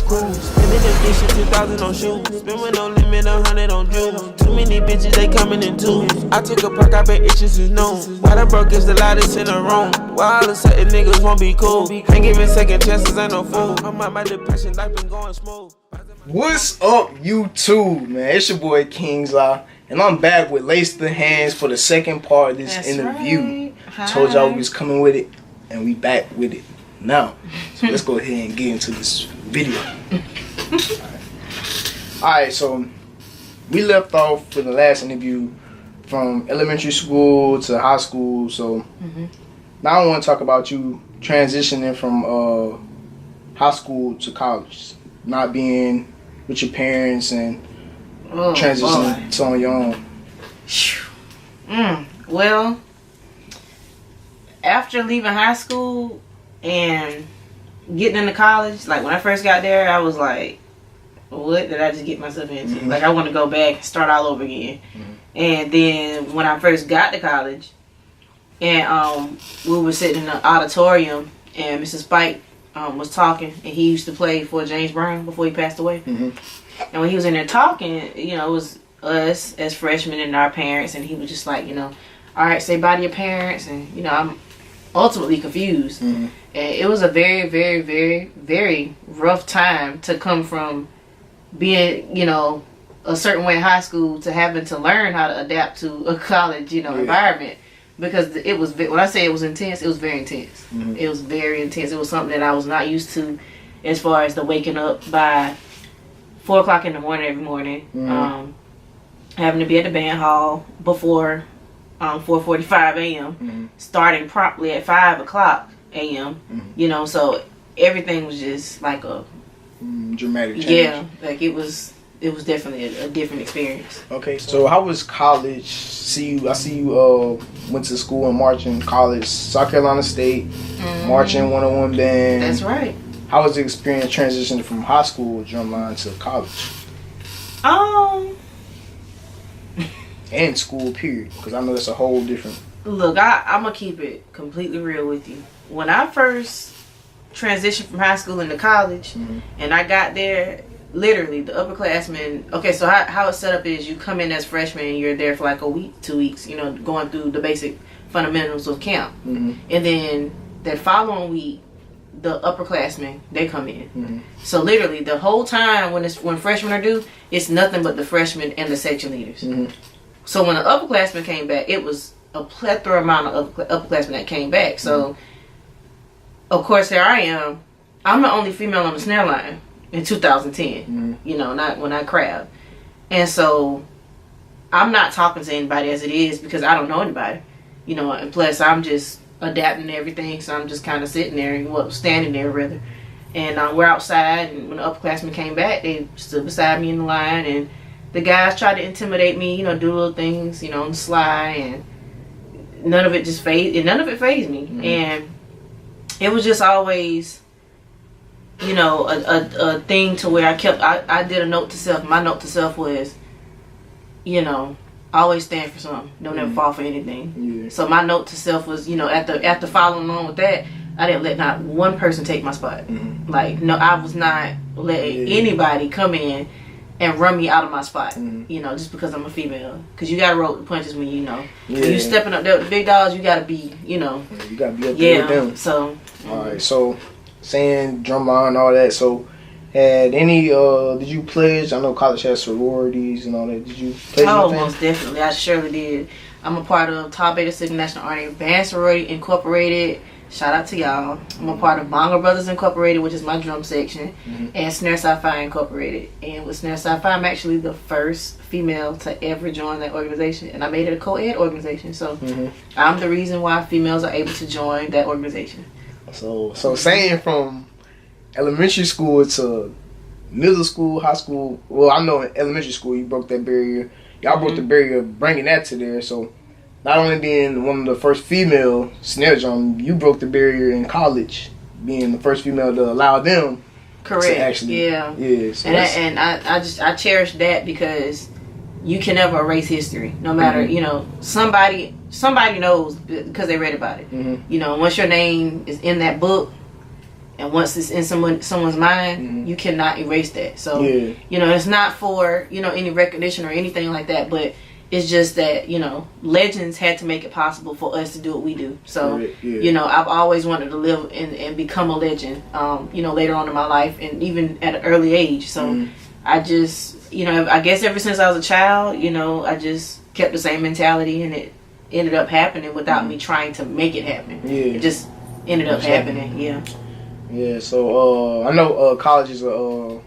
cruise. Spending the dish 2,000 on shoes. Spend with no limit, 100 on jewels. Too many bitches, they coming in twos. I took a perk, I been itching since noon. Why the broke is the loudest in the room? Why all of a sudden niggas won't be cool? Ain't giving second chances, ain't no fool. I'm out my depression, life been going smooth. What's up, YouTube, man? It's your boy King's Law, and I'm back with Lace the Hands for the second part of this interview. Right. Told y'all we was coming with it, and we back with it now. So let's go ahead and get into this video. Alright, so we left off for the last interview from elementary school to high school. So now I want to talk about you transitioning from high school to college, not being with your parents and transitioning to on your own. Well, after leaving high school and getting into college, like when I first got there, I was like, what did I just get myself into? Like, I want to go back and start all over again. And then when I first got to college, and we were sitting in the auditorium, and Mr. Spike was talking, and he used to play for James Brown before he passed away. And when he was in there talking, you know, it was us as freshmen and our parents, and he was just like, you know, all right, say bye to your parents, and you know, I'm ultimately confused. And it was a very, very, very, very rough time to come from being, you know, a certain way in high school to having to learn how to adapt to a college, you know, environment. Because it was, when I say it was intense, it was very intense. It was very intense. It was something that I was not used to, as far as the waking up by 4 o'clock in the morning every morning, having to be at the band hall before 4:45 a.m., starting promptly at 5 o'clock a.m. You know, so everything was just like a dramatic change. Yeah, like it was definitely a different experience. Okay, so how was college? I see you went to school in marching college, South Carolina State, marching 101 band. That's right. How was the experience transitioning from high school drumline to college? And school period, because I know that's a whole different. Look, I'm gonna keep it completely real with you. When I first transitioned from high school into college, and I got there, literally the upperclassmen. Okay, so how it's set up is you come in as freshman, and you're there for like a week, 2 weeks, you know, going through the basic fundamentals of camp, and then that following week, the upperclassmen, they come in. So literally the whole time when freshmen are due, it's nothing but the freshmen and the section leaders. So when the upperclassmen came back, it was a plethora amount of upperclassmen that came back. So of course here I am. I'm the only female on the snare line in 2010. You know, not when I crab. And so I'm not talking to anybody as it is because I don't know anybody. You know, and plus I'm just adapting to everything, so I'm just kind of sitting there, standing there rather. And we're outside, and when the upperclassmen came back, they stood beside me in the line, and the guys tried to intimidate me, you know, do little things, you know, on the sly, and none of it fazed me. And it was just always, you know, a thing to where I did a note to self. My note to self was, you know, always stand for something. Don't ever fall for anything. So my note to self was, you know, after following along with that, I didn't let not one person take my spot. Like, no, I was not letting anybody come in and run me out of my spot. You know, just because I'm a female. Because you gotta roll the punches when you know. When you stepping up there with the big dogs, you gotta be, you know. You gotta be up there with them. So. Alright, so saying drumline and all that, so had any did you pledge? I know college has sororities and all that. Did you pledge anything? Most definitely. I surely did. I'm a part of Tau Beta Sigma National Army Band Sorority Incorporated. Shout out to y'all. I'm a part of Bongo Brothers Incorporated, which is my drum section, and Snare Sci-Fi Incorporated. And with Snare Sci-Fi, I'm actually the first female to ever join that organization, and I made it a co-ed organization. So I'm the reason why females are able to join that organization. So saying from elementary school to middle school, high school. Well, I know in elementary school you broke that barrier. Y'all broke the barrier, bringing that to there. So not only being one of the first female snare drum, you broke the barrier in college, being the first female to allow them. Correct. To actually, yeah. So I cherish that because you can never erase history. No matter you know, somebody knows because they read about it. You know, once your name is in that book, And once it's in someone's mind, you cannot erase that. So, you know, it's not for, you know, any recognition or anything like that, but it's just that, you know, legends had to make it possible for us to do what we do. So, you know, I've always wanted to live and become a legend, you know, later on in my life and even at an early age. So I just, you know, I guess ever since I was a child, you know, I just kept the same mentality, and it ended up happening without me trying to make it happen. It just ended up happening. Yeah, so I know college is so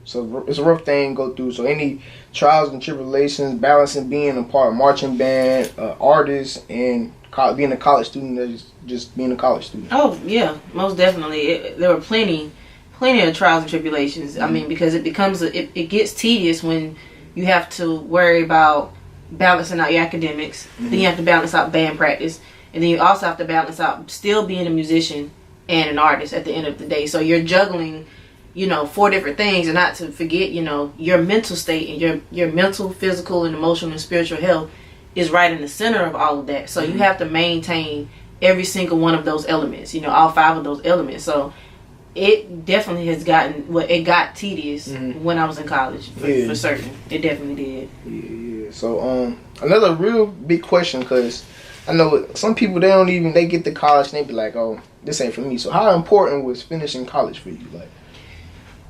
it's a rough thing to go through. So any trials and tribulations, balancing being a part of marching band, artist, and being a college student, is just being a college student. Oh yeah, most definitely. There were plenty of trials and tribulations. I mean, because it becomes it gets tedious when you have to worry about balancing out your academics. Then you have to balance out band practice, and then you also have to balance out still being a musician and an artist at the end of the day. So you're juggling, you know, 4 different things, and not to forget, you know, your mental state and your mental, physical, and emotional and spiritual health is right in the center of all of that. So you have to maintain every single one of those elements, you know, all 5 of those elements. So it definitely has it got tedious when I was in college, for certain. It definitely did. So another real big question, because I know some people, they get to college and they be like, oh, this ain't for me. So how important was finishing college for you? Like,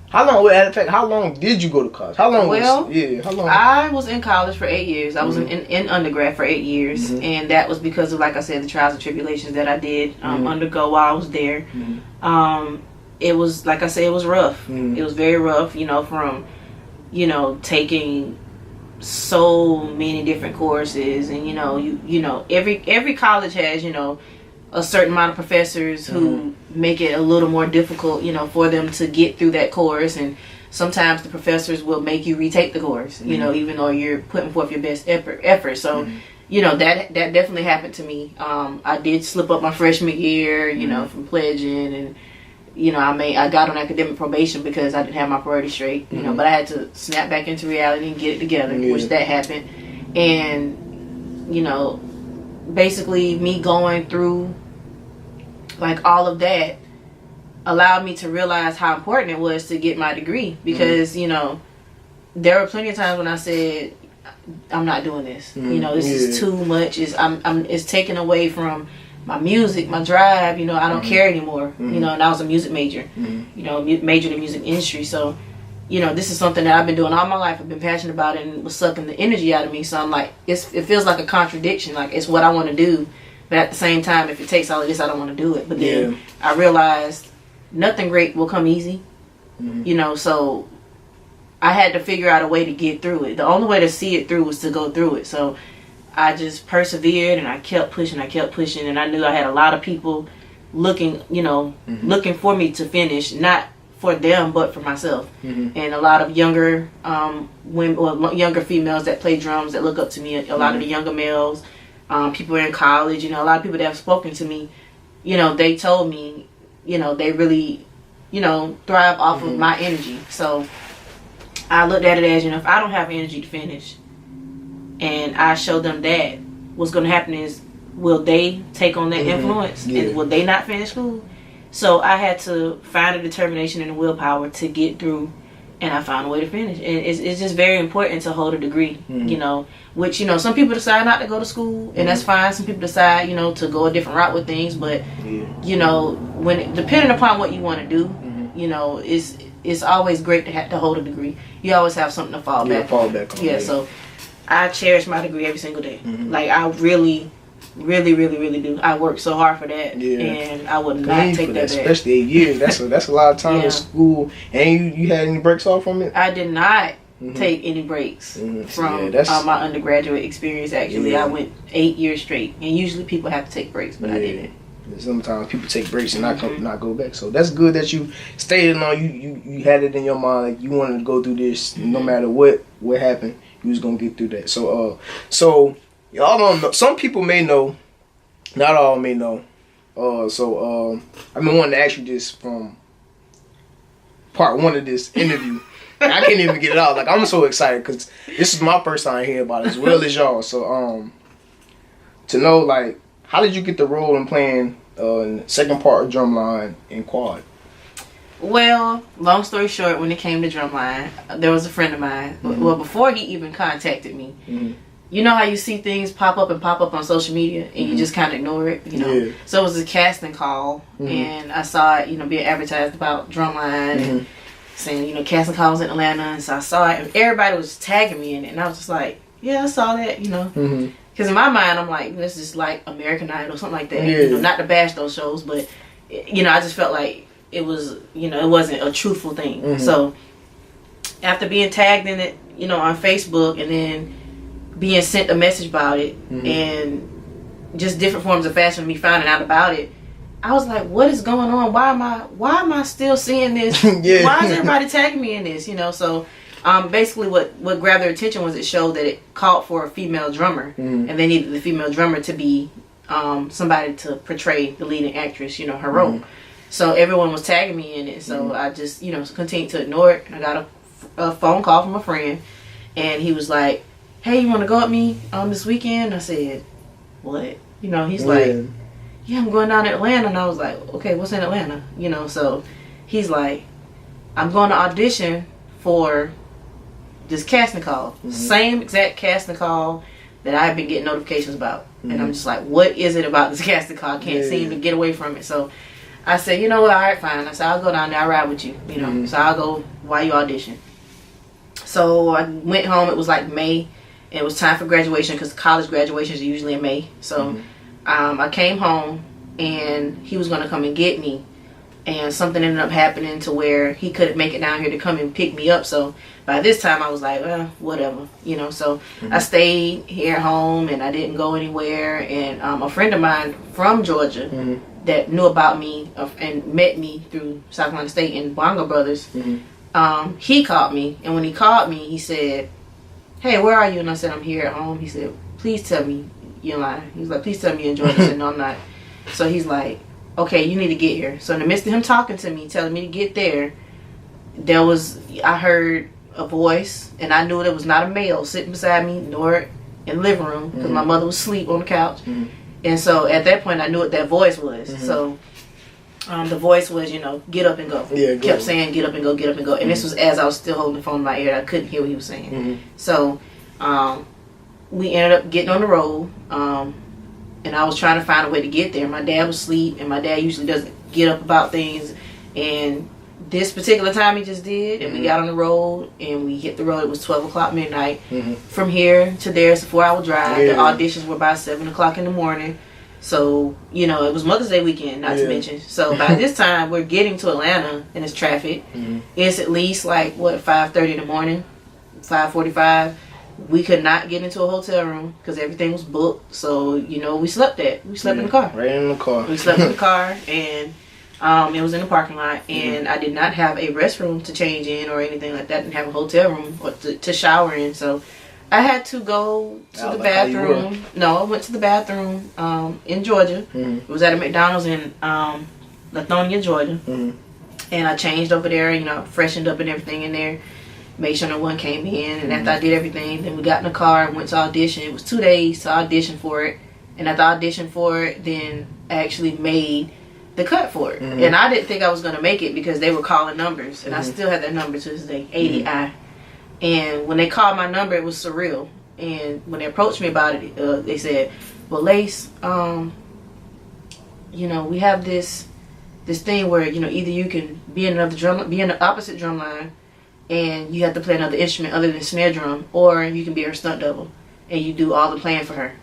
how long did you go to college? How long I was in college for 8 years. I was in undergrad for 8 years, and that was because of, like I said, the trials and tribulations that I did undergo while I was there. It was, like I said, it was rough. It was very rough, you know, from, you know, taking so many different courses, and you know every college has, you know, a certain amount of professors who make it a little more difficult, you know, for them to get through that course. And sometimes the professors will make you retake the course, you know, even though you're putting forth your best effort. So you know, that definitely happened to me. I did slip up my freshman year, you know, from pledging, and you know, I got on academic probation because I didn't have my priorities straight, you know, but I had to snap back into reality and get it together, which that happened. And, you know, basically me going through, like, all of that allowed me to realize how important it was to get my degree. Because, you know, there were plenty of times when I said, I'm not doing this. You know, this is too much. It's taken away from my music, my drive, you know, I don't care anymore, you know, and I was a music major, you know, majored in music industry. So, you know, this is something that I've been doing all my life. I've been passionate about it, and it was sucking the energy out of me. So I'm like, it feels like a contradiction. Like, it's what I want to do, but at the same time, if it takes all of this, I don't want to do it. But then I realized nothing great will come easy, you know, so I had to figure out a way to get through it. The only way to see it through was to go through it. So I just persevered, and I kept pushing, and I knew I had a lot of people looking, you know, looking for me to finish, not for them, but for myself. And a lot of younger women, or younger females that play drums that look up to me, a lot of the younger males, people in college, you know, a lot of people that have spoken to me, you know, they told me, you know, they really, you know, thrive off of my energy. So I looked at it as, you know, if I don't have energy to finish, and I show them that, what's going to happen is, will they take on that influence, and will they not finish school? So I had to find a determination and a willpower to get through, and I found a way to finish. And it's just very important to hold a degree, you know, which, you know, some people decide not to go to school, and that's fine. Some people decide, you know, to go a different route with things, but you know, depending upon what you want to do, you know, it's always great to hold a degree. You always have something to fall back on. Yeah, so I cherish my degree every single day. Like, I really do. I work so hard for that, and I would not take that back. Especially 8 years. That's a lot of time in school. And you had any breaks off from it? I did not take any breaks from my undergraduate experience. Actually, I went 8 years straight, and usually people have to take breaks, but I didn't. Sometimes people take breaks and not go back. So that's good that you stayed on. You had it in your mind, like, you wanted to go through this no matter what happened. You was gonna get through that. So y'all don't know. Some people may know, not all may know. I've been wanting to ask you this from part 1 of this interview. I can't even get it out. Like, I'm so excited because this is my first time hearing about it as well as y'all. So to know, like, how did you get the role in playing in the second part of Drumline in Quad? Well, long story short, when it came to Drumline, there was a friend of mine. Well, before he even contacted me, you know how you see things pop up on social media and you just kind of ignore it, you know? Yeah. So it was a casting call, and I saw it, you know, being advertised about Drumline and saying, you know, casting calls in Atlanta. And so I saw it, and everybody was tagging me in it, and I was just like, yeah, I saw that, you know? Because in my mind, I'm like, this is like American Idol or something like that. Yeah. You know, not to bash those shows, but, you know, I just felt like it was, you know, it wasn't a truthful thing. So after being tagged in it, you know, on Facebook, and then being sent a message about it, and just different forms of fashion, me finding out about it, I was like, what is going on? Why am I still seeing this? Yeah. Why is everybody tagging me in this? You know, so basically what grabbed their attention was it showed that it called for a female drummer, and they needed the female drummer to be somebody to portray the leading actress, you know, her role. So everyone was tagging me in it. So I just, you know, continued to ignore it. I got a phone call from a friend, and he was like, hey, you want to go with me this weekend? I said, what? You know, he's like, yeah, I'm going down to Atlanta. And I was like, okay, what's in Atlanta? You know, so he's like, I'm going to audition for this casting call. Same exact casting call that I've been getting notifications about. And I'm just like, what is it about this casting call? I can't seem to get away from it. So I said, you know what, all right, fine. I said, I'll go down there, I'll ride with you, you know. So I'll go while you audition. So I went home, it was like May. It was time for graduation, because college graduations are usually in May. So I came home, and he was going to come and get me. And something ended up happening to where he couldn't make it down here to come and pick me up. So by this time, I was like, well, whatever, you know. So I stayed here at home, and I didn't go anywhere. And a friend of mine from Georgia that knew about me and met me through South Carolina State and Bongo Brothers, he called me. And when he called me, he said, hey, where are you? And I said, I'm here at home. He said, please tell me you're lying. He was like, please tell me you're in Georgia. I said, no, I'm not. So he's like, okay, you need to get here. So in the midst of him talking to me, telling me to get there, I heard a voice, and I knew it was not a male sitting beside me, nor in the living room, because my mother was asleep on the couch. And so at that point, I knew what that voice was. So the voice was, you know, get up and go. Yeah, kept saying, get up and go, get up and go. And this was as I was still holding the phone in my ear. I couldn't hear what he was saying. So we ended up getting on the road, and I was trying to find a way to get there. My dad was asleep, and my dad usually doesn't get up about things. And this particular time he just did, and we got on the road, and we hit the road. It was 12 o'clock midnight. From here to there, it's a 4-hour drive. The auditions were by 7 o'clock in the morning. So, you know, it was Mother's Day weekend, not to mention. So by this time, we're getting to Atlanta, and it's traffic. It's at least like, 5:30 in the morning, 5:45. We could not get into a hotel room because everything was booked. So, you know, we slept in the car. Right in the car. We slept in the car, and it was in the parking lot. And I did not have a restroom to change in or anything like that. I didn't have a hotel room or to shower in. So I had to go to the bathroom. No, I went to the bathroom in Georgia. It was at a McDonald's in Lithonia, Georgia. And I changed over there, you know, freshened up and everything in there. Made sure no one came in. And after I did everything, then we got in the car and went to audition. It was 2 days to audition for it. And after I auditioned for it, then I actually made the cut for it. And I didn't think I was going to make it because they were calling numbers. And I still had that number to this day, 80I. And when they called my number, it was surreal. And when they approached me about it, they said, well, Lace, you know, we have this thing where, you know, either you can be in the opposite drum line, and you have to play another instrument other than snare drum, or you can be her stunt double, and you do all the playing for her.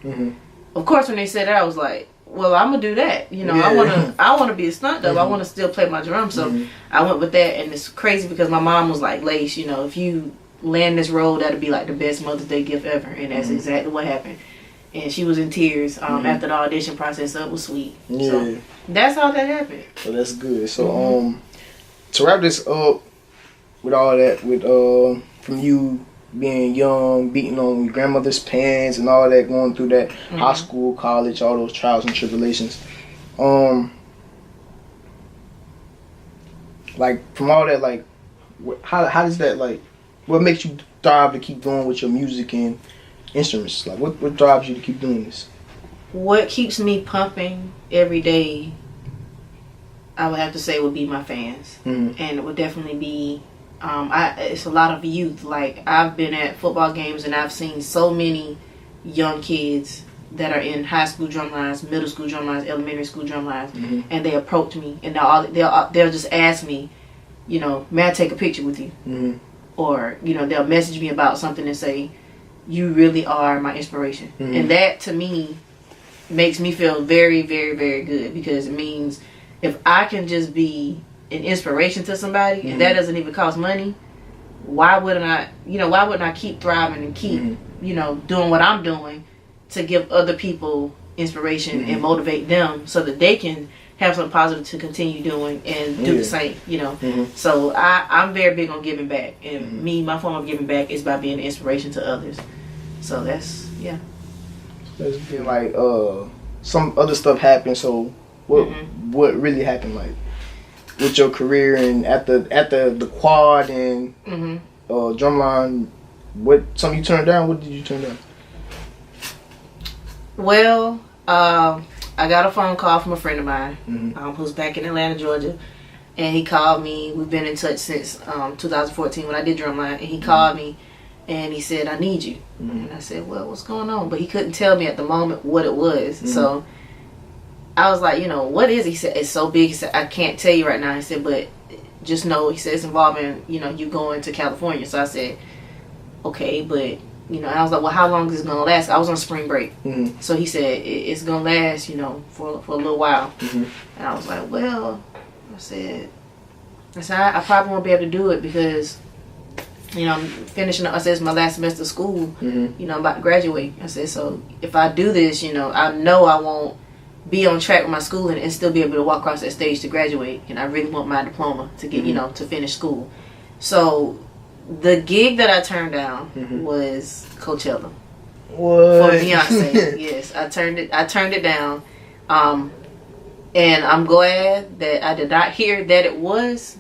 Of course, when they said that, I was like, well, I'm gonna do that. You know, I wanna be a stunt double. I wanna still play my drum. So I went with that, and it's crazy because my mom was like, Lace, you know, if you land this role, that'll be like the best Mother's Day gift ever. And that's exactly what happened. And she was in tears after the audition process. So it was sweet. So that's how that happened. Well, that's good. So to wrap this up, with all that, with from you being young, beating on your grandmother's pants and all that, going through that high school, college, all those trials and tribulations, like from all that, like how does that, like, what makes you thrive to keep going with your music and instruments? Like what drives you to keep doing this? What keeps me pumping every day I would have to say would be my fans, and it would definitely be. It's a lot of youth. Like, I've been at football games and I've seen so many young kids that are in high school drum lines, middle school drum lines, elementary school drum lines, and they approach me and they'll just ask me, you know, may I take a picture with you? Or, you know, they'll message me about something and say, you really are my inspiration. And that, to me, makes me feel very, very, very good, because it means if I can just be an inspiration to somebody and that doesn't even cost money, why wouldn't I keep thriving and keep, you know, doing what I'm doing to give other people inspiration and motivate them so that they can have something positive to continue doing and do the same, you know. So I'm very big on giving back, and my form of giving back is by being an inspiration to others. So that's It's been like some other stuff happened. So what really happened, like, with your career and at the quad and drumline? What something you turned down? What did you turn down? Well, I got a phone call from a friend of mine who's back in Atlanta, Georgia, and he called me. We've been in touch since 2014 when I did drumline, and he called me and he said, I need you. And I said, well, what's going on? But he couldn't tell me at the moment what it was. So I was like, you know, what is it? He said, it's so big. He said, I can't tell you right now. He said, but just know, he said, it's involving, you know, you going to California. So I said, okay, but, you know, I was like, well, how long is it going to last? I was on spring break. So he said, it's going to last, you know, for a little while. And I was like, well, I said, I probably won't be able to do it because, you know, I'm finishing up. I said, it's my last semester of school. You know, I'm about to graduate. I said, so if I do this, you know I won't be on track with my schooling and still be able to walk across that stage to graduate. And I really want my diploma to get, you know, to finish school. So the gig that I turned down was Coachella. What? For Beyonce. Yes, I turned it down. And I'm glad that I did not hear that it was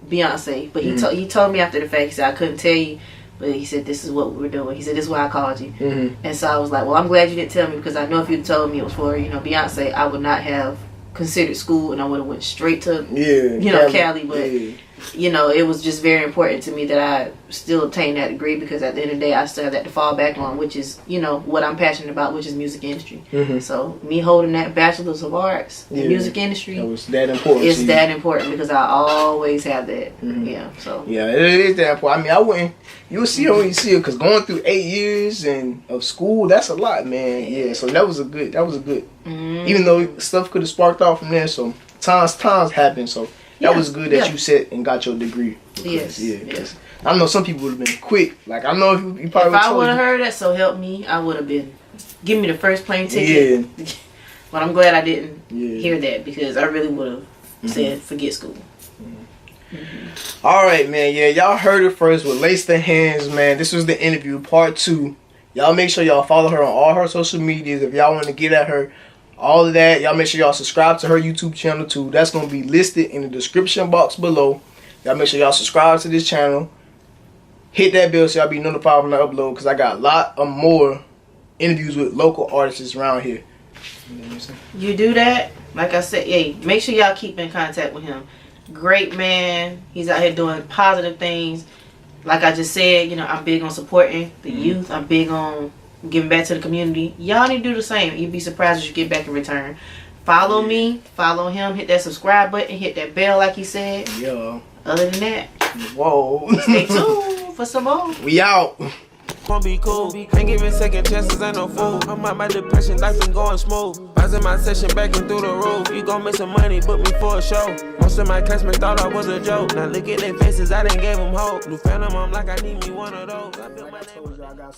Beyonce. But he told me after the fact, he said, I couldn't tell you, but he said, this is what we're doing. He said, this is why I called you. And so I was like, well, I'm glad you didn't tell me, because I know if you'd told me it was for, you know, Beyonce, I would not have considered school and I would have went straight to, you know, Cali. But you know, it was just very important to me that I still obtain that degree, because at the end of the day, I still have that to fall back on, which is, you know, what I'm passionate about, which is music industry. So me holding that Bachelor's of Arts in music industry, that was that important. It's that important because I always have that. So yeah, it is that important. I mean, you'll see it when you see it, because going through 8 years of school, that's a lot, man. Yeah, so that was a good. Even though stuff could have sparked off from there, so times happen. So that was good that you set and got your degree. Because, yes. I know some people would have been quick. Like, I know if you probably. If I would have heard that, so help me, I would have been. Give me the first plane ticket. Yeah. But I'm glad I didn't hear that, because I really would have said forget school. All right, man. Yeah, y'all heard it first with Lace the Hands, man. This was the interview, part 2. Y'all make sure y'all follow her on all her social medias if y'all want to get at her. All of that. Y'all make sure y'all subscribe to her YouTube channel too. That's going to be listed in the description box below. Y'all make sure y'all subscribe to this channel. Hit that bell so y'all be notified when I upload, because I got a lot of more interviews with local artists around here. You do that, like I said, hey, make sure y'all keep in contact with him. Great man. He's out here doing positive things. Like I just said, you know, I'm big on supporting the youth. I'm big on giving back to the community. Y'all need to do the same. You'd be surprised what you get back in return. Follow me, follow him, hit that subscribe button, hit that bell like he said. Yeah. Other than that, stay tuned for some more. We out. Won't be cool. Ain't giving second chances, ain't no fool. I'm out my depression, life been going smooth. Rising my session back and through the roof. You gon' make some money, book me for a show. Most of my classmates thought I was a joke. Now look at their faces, I done gave them hope. New phantom, I'm like I need me one of those. I built my name.